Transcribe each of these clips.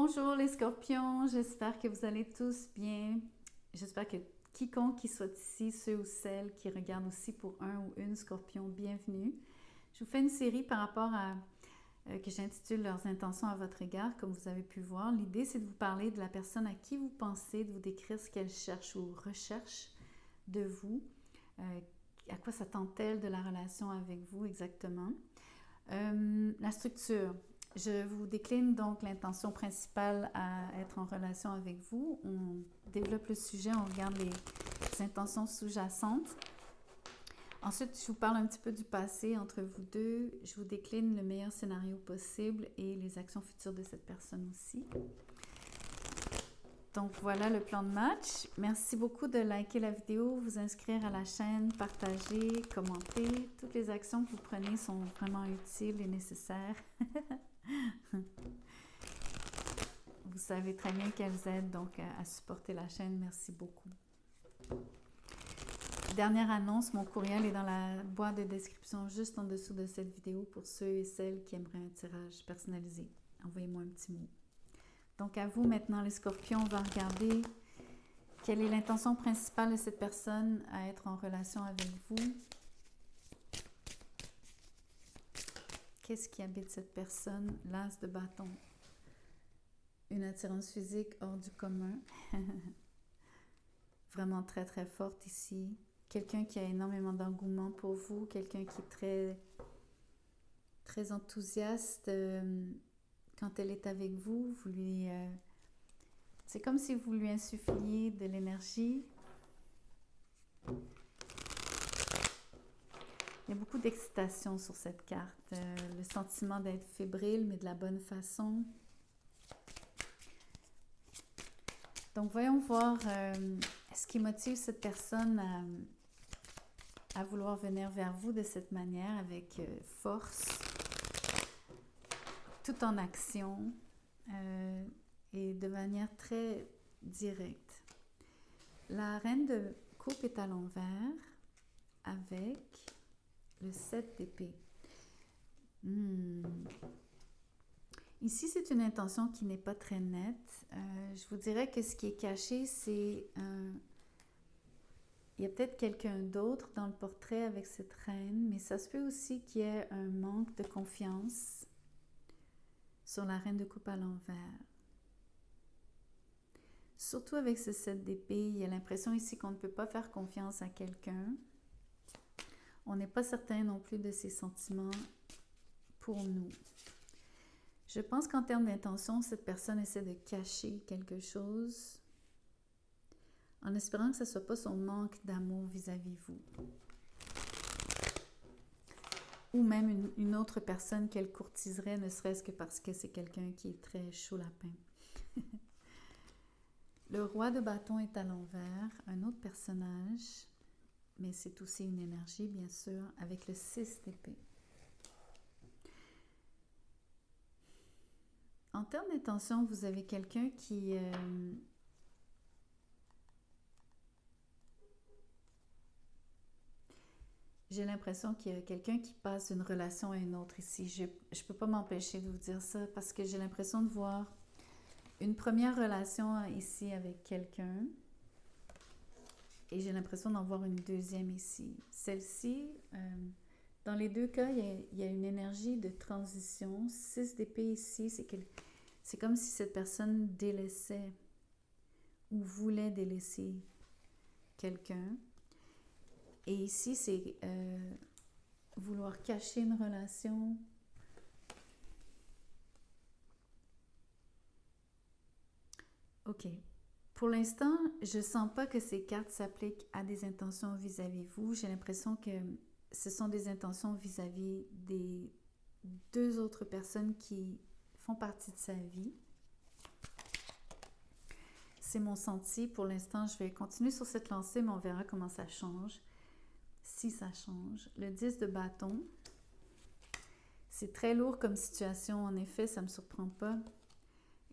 Bonjour les scorpions, j'espère que vous allez tous bien. J'espère que quiconque qui soit ici, ceux ou celles qui regardent aussi pour un ou une scorpion, bienvenue. Je vous fais une série par rapport à que j'intitule leurs intentions à votre égard, comme vous avez pu voir. L'idée, c'est de vous parler de la personne à qui vous pensez, de vous décrire ce qu'elle cherche ou recherche de vous, à quoi s'attend-elle de la relation avec vous exactement. La structure. Je vous décline donc l'intention principale à être en relation avec vous. On développe le sujet, on regarde les intentions sous-jacentes. Ensuite, je vous parle un petit peu du passé entre vous deux. Je vous décline le meilleur scénario possible et les actions futures de cette personne aussi. Donc voilà le plan de match. Merci beaucoup de liker la vidéo, vous inscrire à la chaîne, partager, commenter. Toutes les actions que vous prenez sont vraiment utiles et nécessaires. Vous savez très bien qu'elles aident donc à supporter la chaîne. Merci beaucoup. Dernière annonce, mon courriel est dans la boîte de description juste en dessous de cette vidéo pour ceux et celles qui aimeraient un tirage personnalisé. Envoyez-moi un petit mot. Donc à vous maintenant les scorpions, on va regarder quelle est l'intention principale de cette personne à être en relation avec vous. Qu'est-ce qui habite cette personne? L'as de bâton. Une attirance physique hors du commun. Vraiment très très forte ici. Quelqu'un qui a énormément d'engouement pour vous. Quelqu'un qui est très, très enthousiaste. Quand elle est avec vous, vous lui... c'est comme si vous lui insuffliez de l'énergie. Il y a beaucoup d'excitation sur cette carte. Le sentiment d'être fébrile, mais de la bonne façon. Donc, voyons voir ce qui motive cette personne à vouloir venir vers vous de cette manière, avec force, tout en action et de manière très directe. La reine de coupe est à l'envers avec le 7 d'épée. Ici, c'est une intention qui n'est pas très nette. Je vous dirais que ce qui est caché, c'est... il y a peut-être quelqu'un d'autre dans le portrait avec cette reine, mais ça se peut aussi qu'il y ait un manque de confiance sur la reine de coupe à l'envers. Surtout avec ce 7 d'épée, il y a l'impression ici qu'on ne peut pas faire confiance à quelqu'un. On n'est pas certain non plus de ses sentiments pour nous. Je pense qu'en termes d'intention, cette personne essaie de cacher quelque chose en espérant que ce ne soit pas son manque d'amour vis-à-vis vous. Ou même une autre personne qu'elle courtiserait, ne serait-ce que parce que c'est quelqu'un qui est très chaud lapin. Le roi de bâton est à l'envers, un autre personnage, mais c'est aussi une énergie, bien sûr, avec le 6 d'épée. En termes d'intention, vous avez quelqu'un qui... j'ai l'impression qu'il y a quelqu'un qui passe d'une relation à une autre ici. Je ne peux pas m'empêcher de vous dire ça parce que j'ai l'impression de voir une première relation ici avec quelqu'un et j'ai l'impression d'en voir une deuxième ici. Celle-ci, dans les deux cas, il y a une énergie de transition. 6 d'épée ici, c'est comme si cette personne délaissait ou voulait délaisser quelqu'un. Et ici, c'est vouloir cacher une relation. OK. Pour l'instant, je ne sens pas que ces cartes s'appliquent à des intentions vis-à-vis vous. J'ai l'impression que ce sont des intentions vis-à-vis des deux autres personnes qui font partie de sa vie. C'est mon senti. Pour l'instant, je vais continuer sur cette lancée, mais on verra comment ça change. Si ça change. Le 10 de bâton. C'est très lourd comme situation. En effet, ça ne me surprend pas.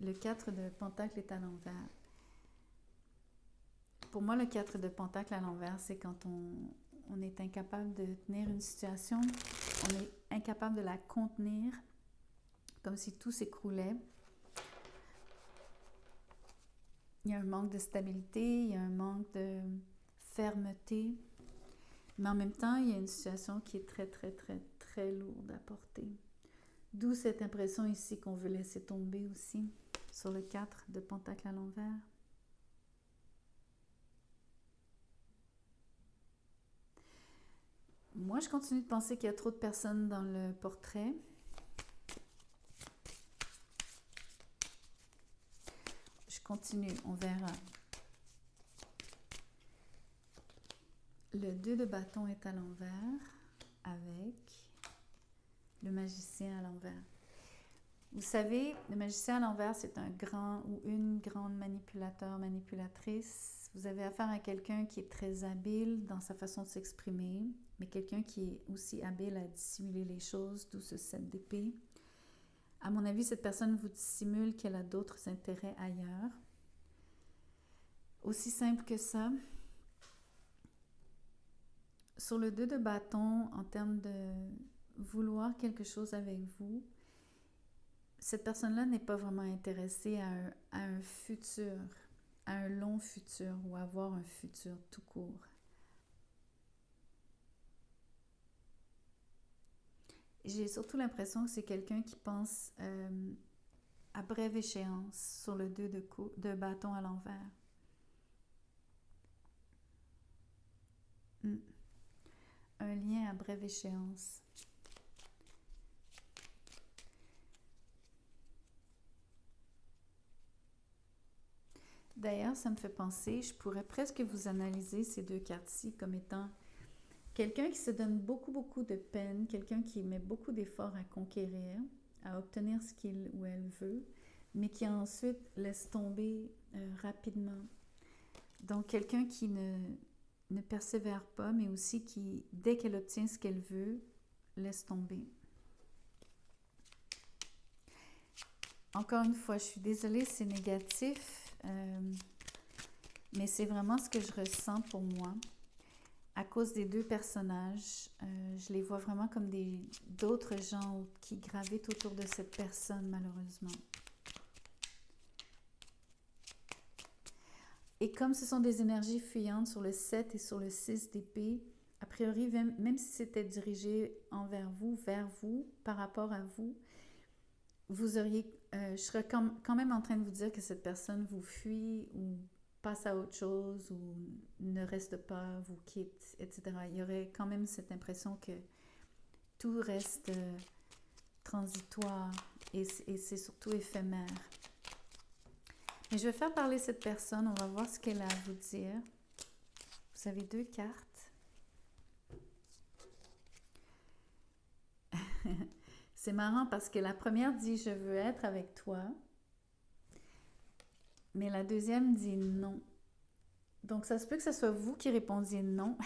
Le 4 de pentacle est à l'envers. Pour moi, le 4 de pentacle à l'envers, c'est quand on est incapable de tenir une situation, on est incapable de la contenir, comme si tout s'écroulait. Il y a un manque de stabilité, il y a un manque de fermeté, mais en même temps, il y a une situation qui est très, très, très, très lourde à porter. D'où cette impression ici qu'on veut laisser tomber aussi, sur le 4 de Pentacle à l'envers. Moi, je continue de penser qu'il y a trop de personnes dans le portrait. Je continue, on verra. Le 2 de bâton est à l'envers avec le magicien à l'envers. Vous savez, le magicien à l'envers, c'est un grand ou une grande manipulateur, manipulatrice. Vous avez affaire à quelqu'un qui est très habile dans sa façon de s'exprimer, mais quelqu'un qui est aussi habile à dissimuler les choses, d'où ce 7 d'épée. À mon avis, cette personne vous dissimule qu'elle a d'autres intérêts ailleurs. Aussi simple que ça. Sur le 2 de bâton, en termes de vouloir quelque chose avec vous, cette personne-là n'est pas vraiment intéressée à un futur, à un long futur ou à avoir un futur tout court. J'ai surtout l'impression que c'est quelqu'un qui pense à brève échéance sur le 2 de bâton à l'envers. Un lien à brève échéance. D'ailleurs, ça me fait penser, je pourrais presque vous analyser ces deux cartes-ci comme étant quelqu'un qui se donne beaucoup, beaucoup de peine, quelqu'un qui met beaucoup d'efforts à conquérir, à obtenir ce qu'il ou elle veut, mais qui ensuite laisse tomber rapidement. Donc, quelqu'un qui ne persévère pas, mais aussi qui, dès qu'elle obtient ce qu'elle veut, laisse tomber. Encore une fois, je suis désolée, c'est négatif. Mais c'est vraiment ce que je ressens pour moi. À cause des deux personnages, je les vois vraiment comme d'autres gens qui gravitent autour de cette personne, malheureusement. Et comme ce sont des énergies fuyantes sur le 7 et sur le 6 d'épée, a priori, même si c'était dirigé envers vous, vers vous, par rapport à vous, vous auriez, je serais quand même en train de vous dire que cette personne vous fuit ou passe à autre chose ou ne reste pas, vous quitte, etc. Il y aurait quand même cette impression que tout reste transitoire et c'est surtout éphémère. Mais je vais faire parler cette personne, on va voir ce qu'elle a à vous dire. Vous avez deux cartes. C'est marrant parce que la première dit « Je veux être avec toi », mais la deuxième dit « Non ». Donc, ça se peut que ce soit vous qui répondiez « Non ».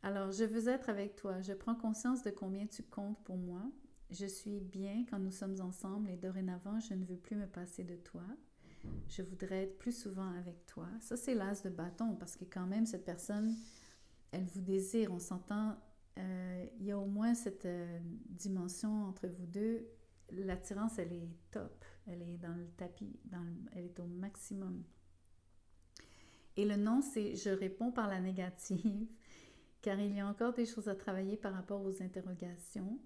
Alors, « Je veux être avec toi. Je prends conscience de combien tu comptes pour moi. Je suis bien quand nous sommes ensemble et dorénavant, je ne veux plus me passer de toi. Je voudrais être plus souvent avec toi. » Ça, c'est l'as de bâton parce que quand même, cette personne, elle vous désire. On s'entend... il y a au moins cette dimension entre vous deux. L'attirance, elle est top. Elle est dans le tapis, elle est au maximum. Et le non, c'est « je réponds par la négative » car il y a encore des choses à travailler par rapport aux interrogations.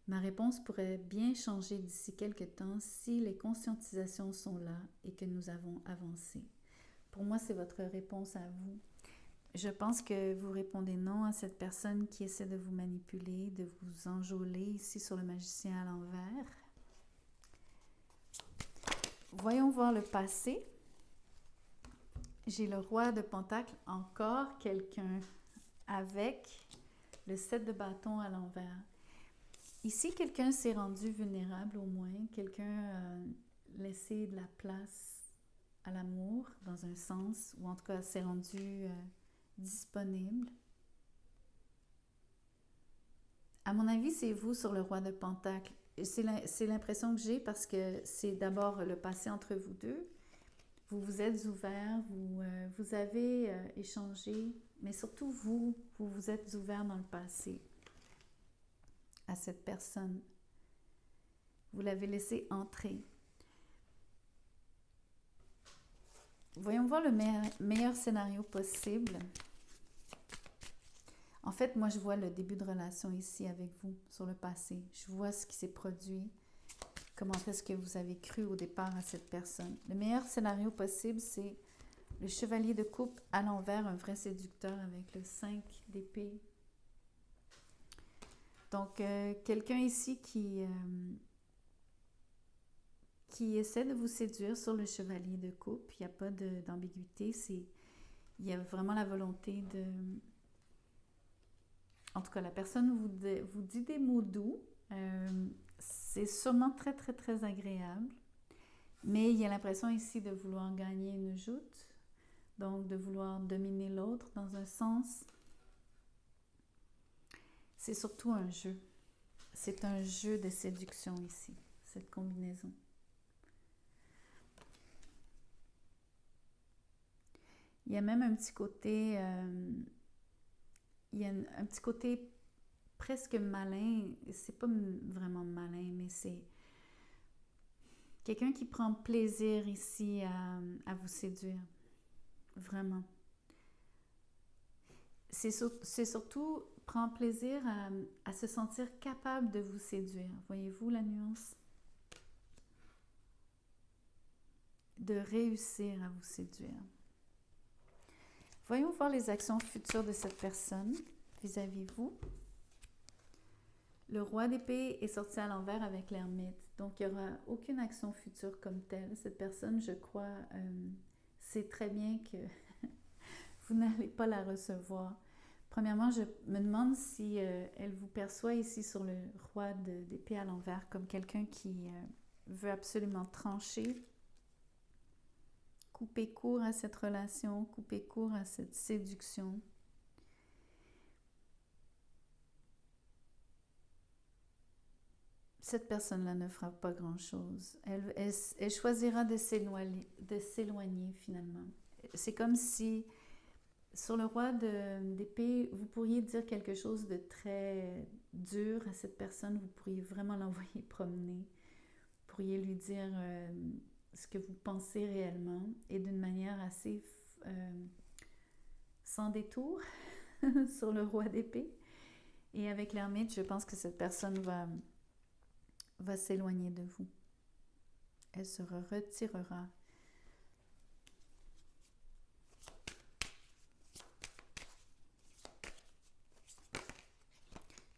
Ma réponse pourrait bien changer d'ici quelques temps si les conscientisations sont là et que nous avons avancé. Pour moi, c'est votre réponse à vous. Je pense que vous répondez non à cette personne qui essaie de vous manipuler, de vous enjôler ici sur le magicien à l'envers. Voyons voir le passé. J'ai le roi de Pentacle, encore quelqu'un avec le 7 de bâton à l'envers. Ici, quelqu'un s'est rendu vulnérable au moins. Quelqu'un a laissé de la place à l'amour dans un sens, ou en tout cas s'est rendu... disponible. À mon avis, c'est vous sur le roi de Pentacle. C'est l'impression que j'ai parce que c'est d'abord le passé entre vous deux. Vous vous êtes ouvert, vous avez échangé, mais surtout vous vous êtes ouvert dans le passé à cette personne. Vous l'avez laissé entrer. Voyons voir le meilleur scénario possible. En fait, moi, je vois le début de relation ici avec vous, sur le passé. Je vois ce qui s'est produit. Comment est-ce que vous avez cru au départ à cette personne. Le meilleur scénario possible, c'est le chevalier de coupe à l'envers, un vrai séducteur avec le 5 d'épée. Donc, quelqu'un ici qui essaie de vous séduire sur le chevalier de coupe. Il n'y a pas d'ambiguïté. Il y a vraiment la volonté de... En tout cas, la personne vous dit des mots doux. C'est sûrement très, très, très agréable. Mais il y a l'impression ici de vouloir gagner une joute. Donc, de vouloir dominer l'autre dans un sens. C'est surtout un jeu. C'est un jeu de séduction ici, cette combinaison. Il y a même un petit côté... il y a un petit côté presque malin. C'est pas vraiment malin, mais c'est quelqu'un qui prend plaisir ici à vous séduire. Vraiment. C'est surtout prendre plaisir à se sentir capable de vous séduire. Voyez-vous la nuance? De réussir à vous séduire. Voyons voir les actions futures de cette personne vis-à-vis vous. Le roi d'épée est sorti à l'envers avec l'ermite. Donc, il n'y aura aucune action future comme telle. Cette personne, je crois, sait très bien que vous n'allez pas la recevoir. Premièrement, je me demande si elle vous perçoit ici sur le roi d'épée à l'envers comme quelqu'un qui veut absolument trancher, couper court à cette relation, couper court à cette séduction. Cette personne-là ne fera pas grand-chose. Elle choisira de s'éloigner finalement. C'est comme si, sur le roi d'épée, vous pourriez dire quelque chose de très dur à cette personne. Vous pourriez vraiment l'envoyer promener. Vous pourriez lui dire ce que vous pensez réellement et d'une manière assez sans détour sur le roi d'épée. Et avec l'ermite, je pense que cette personne va s'éloigner de vous. Elle se retirera.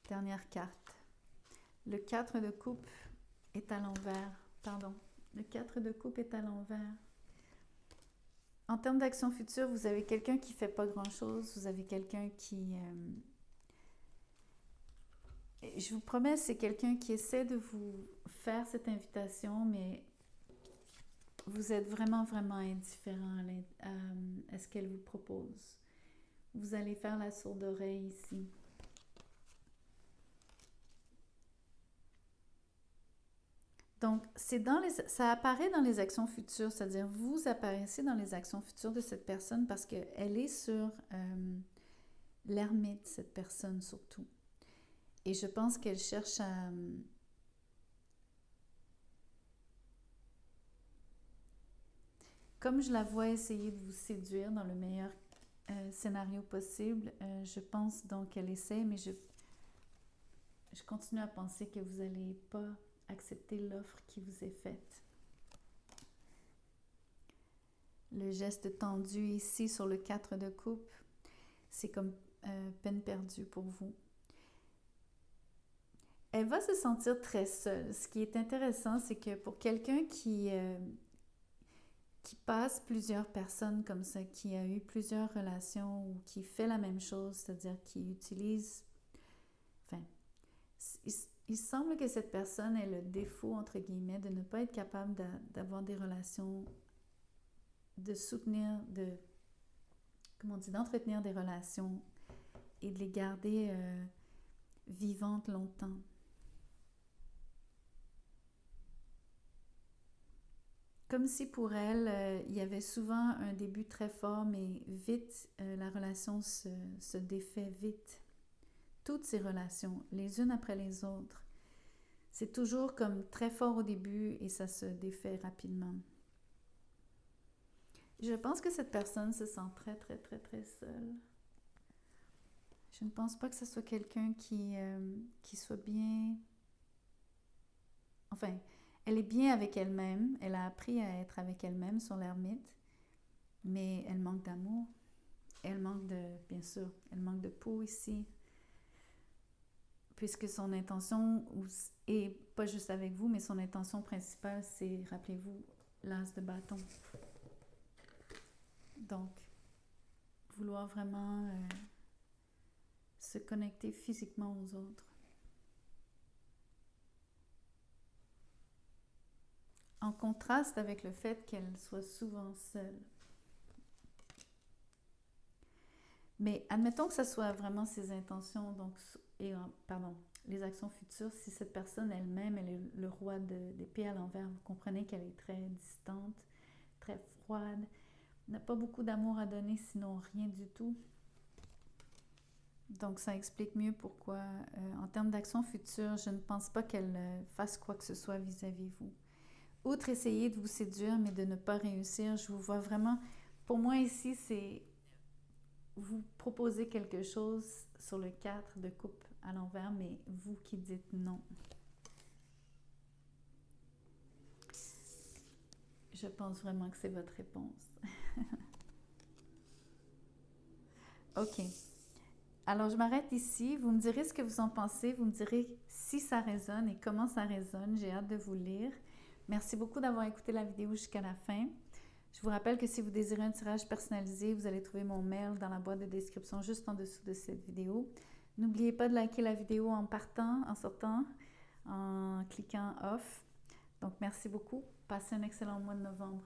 Dernière carte. Le 4 de coupe est à l'envers. Pardon. Le 4 de coupe est à l'envers. En termes d'action future, vous avez quelqu'un qui ne fait pas grand-chose. Vous avez quelqu'un qui... je vous promets, c'est quelqu'un qui essaie de vous faire cette invitation, mais vous êtes vraiment, vraiment indifférent à ce qu'elle vous propose. Vous allez faire la sourde oreille ici. Donc, ça apparaît dans les actions futures, c'est-à-dire vous apparaissez dans les actions futures de cette personne parce qu'elle est sur l'ermite, cette personne surtout. Et je pense qu'elle cherche à... Comme je la vois essayer de vous séduire dans le meilleur scénario possible, je pense donc qu'elle essaie, mais je continue à penser que vous n'allez pas accepter l'offre qui vous est faite. Le geste tendu ici sur le 4 de coupe, c'est comme peine perdue pour vous. Elle va se sentir très seule. Ce qui est intéressant, c'est que pour quelqu'un qui passe plusieurs personnes comme ça, qui a eu plusieurs relations ou qui fait la même chose, c'est-à-dire qui utilise... Enfin, il semble que cette personne ait le défaut, entre guillemets, de ne pas être capable d'avoir des relations, de soutenir, d'entretenir des relations et de les garder vivantes longtemps. Comme si pour elle, il y avait souvent un début très fort, mais vite, la relation se défait vite. Toutes ces relations, les unes après les autres, c'est toujours comme très fort au début et ça se défait rapidement. Je pense que cette personne se sent très, très, très, très seule. Je ne pense pas que ce soit quelqu'un qui soit bien... Enfin, elle est bien avec elle-même. Elle a appris à être avec elle-même sur l'ermite. Mais elle manque d'amour. Elle manque de... Bien sûr, elle manque de peau ici. Puisque son intention, et pas juste avec vous, mais son intention principale, c'est, rappelez-vous, l'as de bâton. Donc, vouloir vraiment se connecter physiquement aux autres. En contraste avec le fait qu'elle soit souvent seule. Mais admettons que ce soit vraiment ses intentions, donc, pardon, les actions futures, si cette personne elle-même, elle est le roi d'épée à l'envers, vous comprenez qu'elle est très distante, très froide, n'a pas beaucoup d'amour à donner, sinon rien du tout. Donc ça explique mieux pourquoi, en termes d'actions futures, je ne pense pas qu'elle fasse quoi que ce soit vis-à-vis de vous. Outre essayer de vous séduire, mais de ne pas réussir, je vous vois vraiment... Pour moi ici, c'est... Vous proposez quelque chose sur le 4 de coupe à l'envers, mais vous qui dites non. Je pense vraiment que c'est votre réponse. OK. Alors, je m'arrête ici. Vous me direz ce que vous en pensez. Vous me direz si ça résonne et comment ça résonne. J'ai hâte de vous lire. Merci beaucoup d'avoir écouté la vidéo jusqu'à la fin. Je vous rappelle que si vous désirez un tirage personnalisé, vous allez trouver mon mail dans la boîte de description juste en dessous de cette vidéo. N'oubliez pas de liker la vidéo en partant, en sortant, en cliquant off. Donc, merci beaucoup. Passez un excellent mois de novembre.